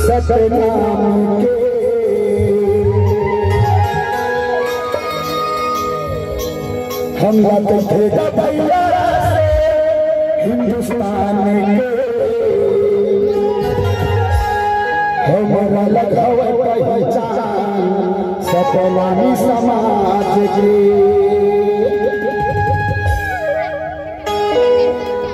सतनाम के हम थे भैया हिंदुस्तान के हमारा लगाव पहचान सतनामी समाज की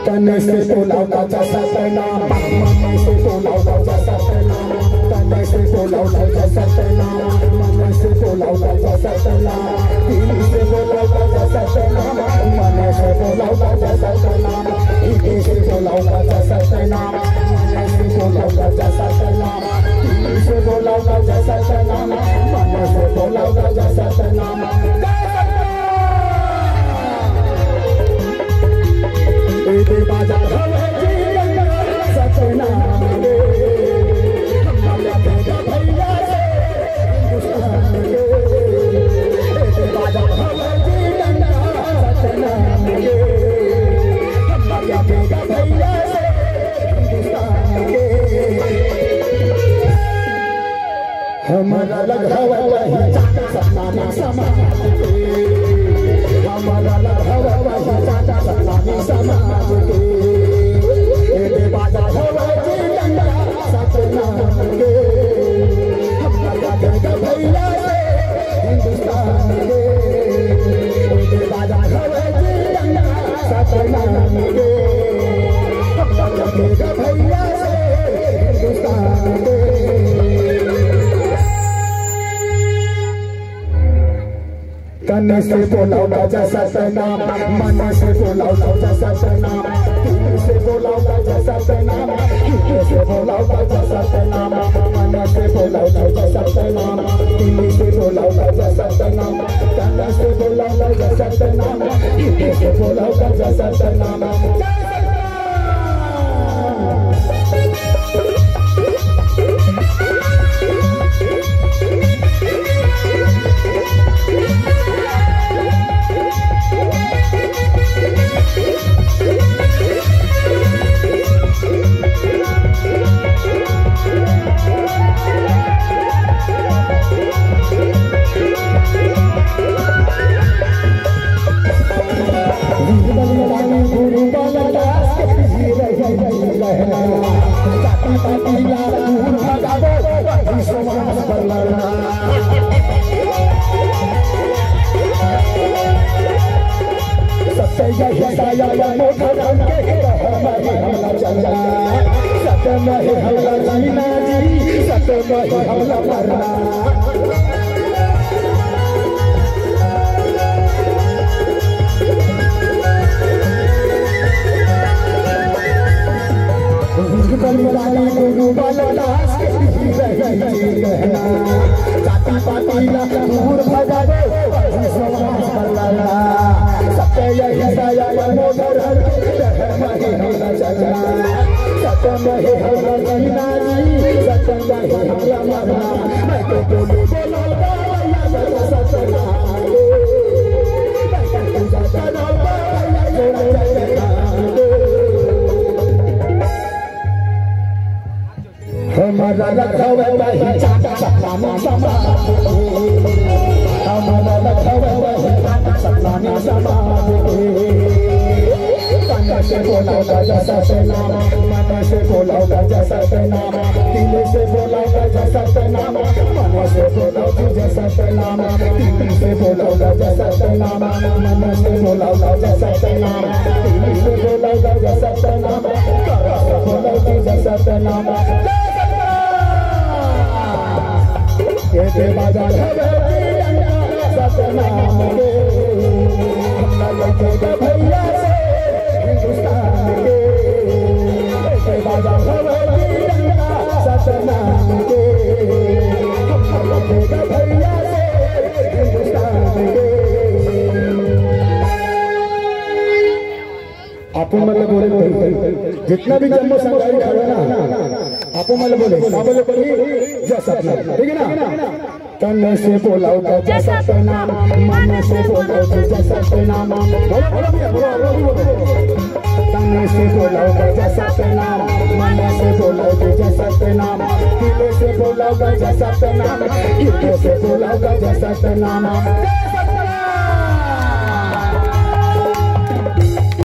तने से बोलाओ का सतनाम मन से बोलाओ का सतनाम तने से बोलाओ का सतनाम मन से बोलाओ का सतनाम दिल से बोलाओ का सतनाम मन से बोलाओ का सतनाम दिल से बोलाओ का सतनाम मन से बोलाओ का सतनाम दिल से बोलाओ का सतनाम मन से बोलाओ का सतनाम दे बाजा हवे जीवन सतनाम के हम लगे भैया से हिंदुस्तान के दे बाजा हवे जीवन सतनाम के हम लगे भैया से हिंदुस्तान के हमारा लगावा वही सतनाम समाज के हमारा लगावा वही सतनाम समाज के दे बाजा हवे जीवन सतनाम के हम लगे भैया से हिंदुस्तान के दे बाजा हवे जीवन सतनाम के हम लगे भैया से हिंदुस्तान के तने से बोलाओ का सतनाम मन से बोलाओ का सतनाम दिल से बोलाओ का सतनाम दिल से बोलाओ का सतनाम मन से बोलाओ का सतनाम दिल से बोलाओ का सतनाम तने से बोलाओ का सतनाम दिल से बोलाओ का सतनाम हमारा लगाव वही सतनाम समाज हमारा लगाव वही सतनाम समाज तने से बोलाओ का सतनाम मन से बोलाओ का सतनाम दिल से बोलाओ का सतनाम मन से बोलाओ का सतनाम दिल से बोलाओ का सतनाम मन से बोलाओ का सतनाम दिल से बोलाओ का सतनाम कर से बोलाओ का सतनाम दे बाजा हवे जीवन सतनाम के हम लगे भैया से हिंदुस्तान के दे बाजा हवे जीवन सतनाम के मला बोले जितना भी जम्मू संघाई खड़ा ना आपो मला बोले कोई सपना ठीक है ना तन से बोलाओ गजा सपना मन से बोलाओ गजा सपना बोलो तन से बोलाओ गजा सपना मन से बोलाओ गजा सपना दिल से बोलाओ गजा सपना दिल से बोलाओ गजा सपना